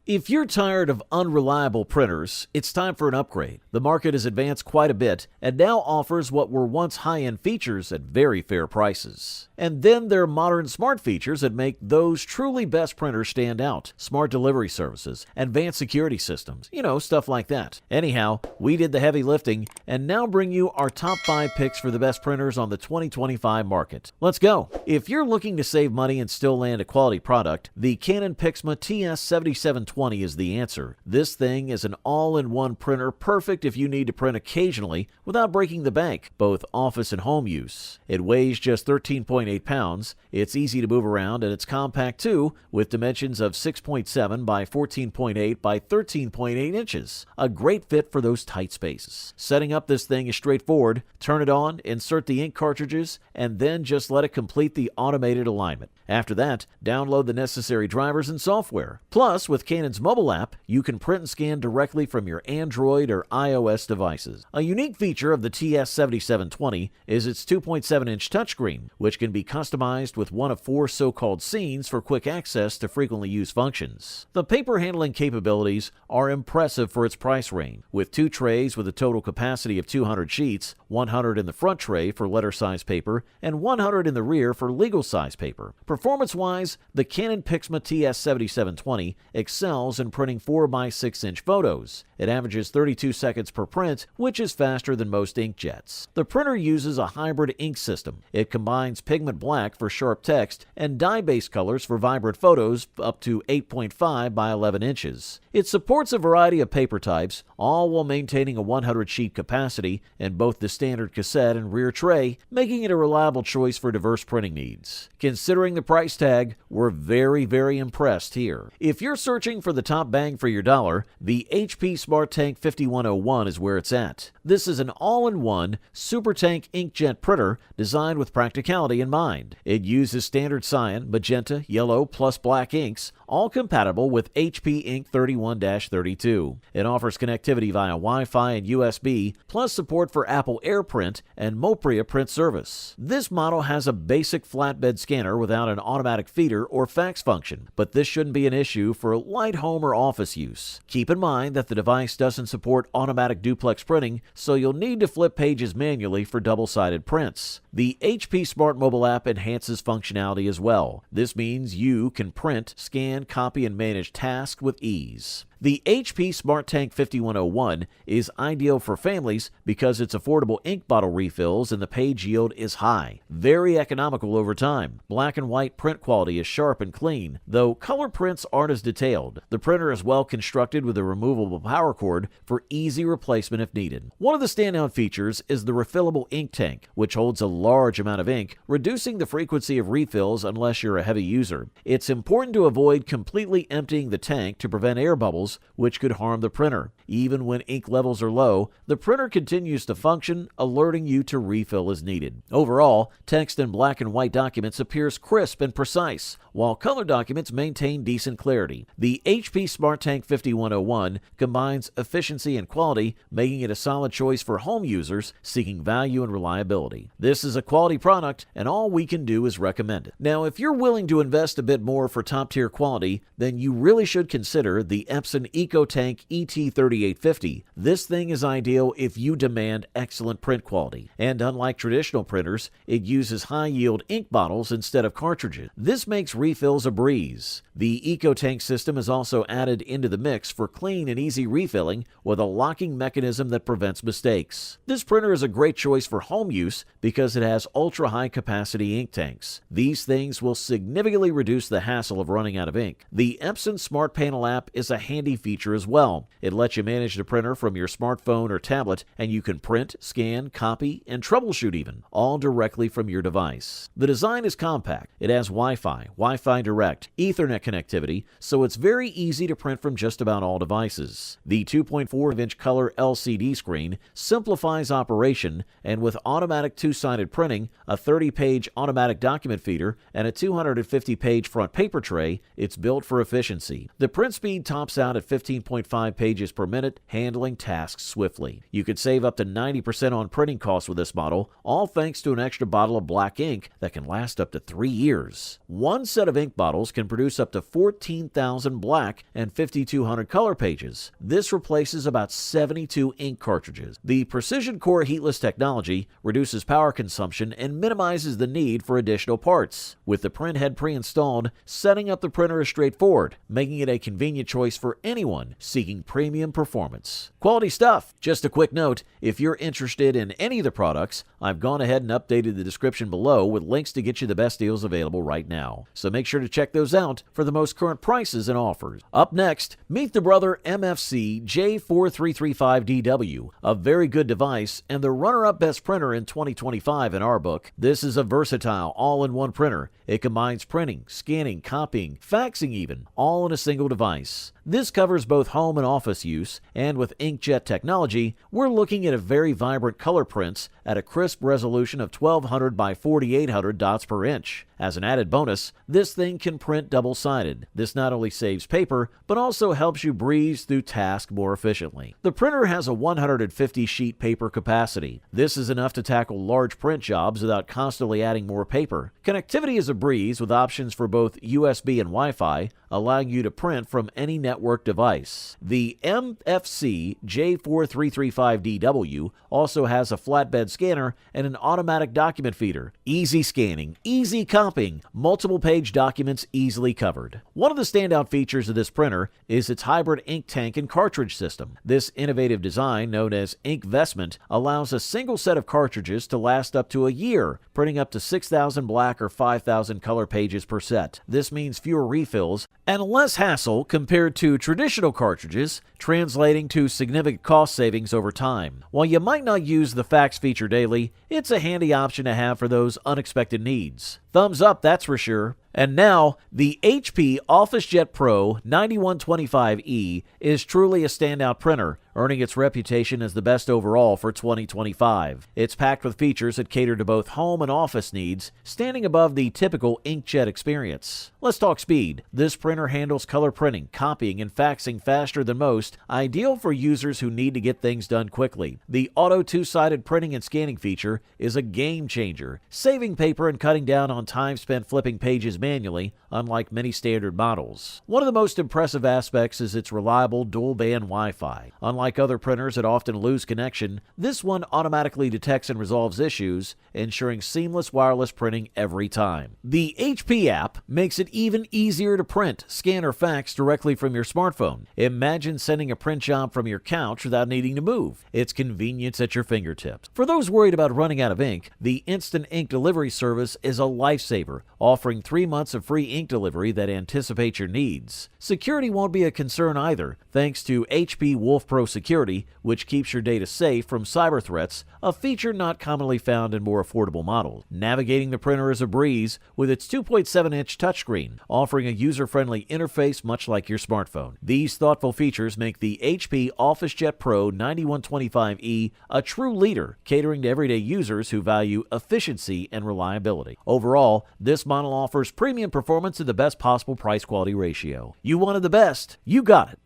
If you're tired of unreliable printers, it's time for an upgrade. The market has advanced quite a bit and now offers what were once high-end features at very fair prices. And then there are modern smart features that make those truly best printers stand out. Smart delivery services, advanced security systems, stuff like that. Anyhow, we did the heavy lifting and now bring you our top 5 picks for the best printers on the 2025 market. Let's go! If you're looking to save money and still land a quality product, the Canon PIXMA TS7720 is the answer. This thing is an all-in-one printer, perfect if you need to print occasionally without breaking the bank, both office and home use. It weighs just 13.8 pounds, it's easy to move around, and it's compact too, with dimensions of 6.7 by 14.8 by 13.8 inches. A great fit for those tight spaces. Setting up this thing is straightforward. Turn it on, insert the ink cartridges, and then just let it complete the automated alignment. After that, download the necessary drivers and software. Plus, with Canon's mobile app, you can print and scan directly from your Android or iOS devices. A unique feature of the TS7720 is its 2.7-inch touchscreen, which can be customized with one of 4 so-called scenes for quick access to frequently used functions. The paper handling capabilities are impressive for its price range, with 2 trays with a total capacity of 200 sheets, 100 in the front tray for letter-size paper, and 100 in the rear for legal-size paper. Performance-wise, the Canon PIXMA TS7720 excels in printing 4x6-inch photos. It averages 32 seconds per print, which is faster than most inkjets. The printer uses a hybrid ink system. It combines pigment black for sharp text and dye-based colors for vibrant photos up to 8.5 by 11 inches. It supports a variety of paper types, all while maintaining a 100-sheet capacity in both the standard cassette and rear tray, making it a reliable choice for diverse printing needs. Considering the price tag, we're very impressed here. If you're searching for the top bang for your dollar, the HP SmartTank 5101 is where it's at. This is an all-in-one SuperTank inkjet printer designed with practicality in mind. It uses standard cyan, magenta, yellow, plus black inks, all compatible with HP Ink 31-32. It offers connectivity via Wi-Fi and USB, plus support for Apple AirPrint and Mopria print service. This model has a basic flatbed scanner without an automatic feeder or fax function, but this shouldn't be an issue for light home or office use. Keep in mind that the device doesn't support automatic duplex printing, so you'll need to flip pages manually for double-sided prints. The HP Smart Mobile app enhances functionality as well. This means you can print, scan, copy, and manage tasks with ease. The HP SmartTank 5101 is ideal for families because its affordable ink bottle refills and the page yield is high. Very economical over time. Black and white print quality is sharp and clean, though color prints aren't as detailed. The printer is well constructed with a removable power cord for easy replacement if needed. One of the standout features is the refillable ink tank, which holds a large amount of ink, reducing the frequency of refills unless you're a heavy user. It's important to avoid completely emptying the tank to prevent air bubbles, which could harm the printer. Even when ink levels are low, the printer continues to function, alerting you to refill as needed. Overall, text in black and white documents appears crisp and precise, while color documents maintain decent clarity. The HP SmartTank 5101 combines efficiency and quality, making it a solid choice for home users seeking value and reliability. This is a quality product, and all we can do is recommend it. Now, if you're willing to invest a bit more for top-tier quality, then you really should consider the Epson EcoTank ET3850. This thing is ideal if you demand excellent print quality. And unlike traditional printers, it uses high-yield ink bottles instead of cartridges. This makes refills a breeze. The EcoTank system is also added into the mix for clean and easy refilling with a locking mechanism that prevents mistakes. This printer is a great choice for home use because it has ultra-high capacity ink tanks. These things will significantly reduce the hassle of running out of ink. The Epson Smart Panel app is a handy feature as well. It lets you manage the printer from your smartphone or tablet, and you can print, scan, copy, and troubleshoot even, all directly from your device. The design is compact. It has Wi-Fi, Wi-Fi Direct, Ethernet connectivity, so it's very easy to print from just about all devices. The 2.4-inch color LCD screen simplifies operation, and with automatic two-sided printing, a 30-page automatic document feeder, and a 250-page front paper tray, it's built for efficiency. The print speed tops out at 15.5 pages per minute, handling tasks swiftly. You could save up to 90% on printing costs with this model, all thanks to an extra bottle of black ink that can last up to 3 years. One set of ink bottles can produce up to 14,000 black and 5,200 color pages. This replaces about 72 ink cartridges. The Precision Core heatless technology reduces power consumption and minimizes the need for additional parts. With the print head pre-installed, setting up the printer is straightforward, making it a convenient choice for anyone seeking premium performance. Quality stuff! Just a quick note, if you're interested in any of the products, I've gone ahead and updated the description below with links to get you the best deals available right now. So make sure to check those out for the most current prices and offers. Up next, meet the Brother MFC J4335DW, a very good device and the runner-up best printer in 2025 in our book. This is a versatile, all-in-one printer. It combines printing, scanning, copying, faxing even, all in a single device. This covers both home and office use, and with inkjet technology, we're looking at a very vibrant color prints at a crisp resolution of 1200 by 4800 dots per inch. As an added bonus, this thing can print double-sided. This not only saves paper, but also helps you breeze through tasks more efficiently. The printer has a 150 sheet paper capacity. This is enough to tackle large print jobs without constantly adding more paper. Connectivity is a breeze with options for both USB and Wi-Fi, allowing you to print from any network device. The MFC J4335DW also has a flatbed scanner and an automatic document feeder. Easy scanning, easy copying, multiple page documents easily covered. One of the standout features of this printer is its hybrid ink tank and cartridge system. This innovative design, known as Ink Vestment, allows a single set of cartridges to last up to a year, printing up to 6,000 black or 5,000 color pages per set. This means fewer refills and less hassle compared to traditional cartridges, translating to significant cost savings over time. While you might not use the fax feature daily, it's a handy option to have for those unexpected needs. Thumbs up, that's for sure. And now, the HP OfficeJet Pro 9125E is truly a standout printer, earning its reputation as the best overall for 2025. It's packed with features that cater to both home and office needs, standing above the typical inkjet experience. Let's talk speed. This printer handles color printing, copying, and faxing faster than most, ideal for users who need to get things done quickly. The auto two-sided printing and scanning feature is a game changer, saving paper and cutting down on time spent flipping pages manually, unlike many standard models. One of the most impressive aspects is its reliable dual-band Wi-Fi. Unlike other printers that often lose connection, this one automatically detects and resolves issues, ensuring seamless wireless printing every time. The HP app makes it even easier to print, scan, or fax directly from your smartphone. Imagine sending a print job from your couch without needing to move. It's convenience at your fingertips. For those worried about running out of ink, the Instant Ink Delivery service is a lifesaver, offering 3 months of free ink delivery that anticipates your needs. Security won't be a concern either, thanks to HP Wolf Pro Security, which keeps your data safe from cyber threats, a feature not commonly found in more affordable models. Navigating the printer is a breeze with its 2.7-inch touchscreen, offering a user-friendly interface much like your smartphone. These thoughtful features make the HP OfficeJet Pro 9125E a true leader, catering to everyday users who value efficiency and reliability. Overall, this model offers premium performance at the best possible price-quality ratio. You wanted the best, you got it.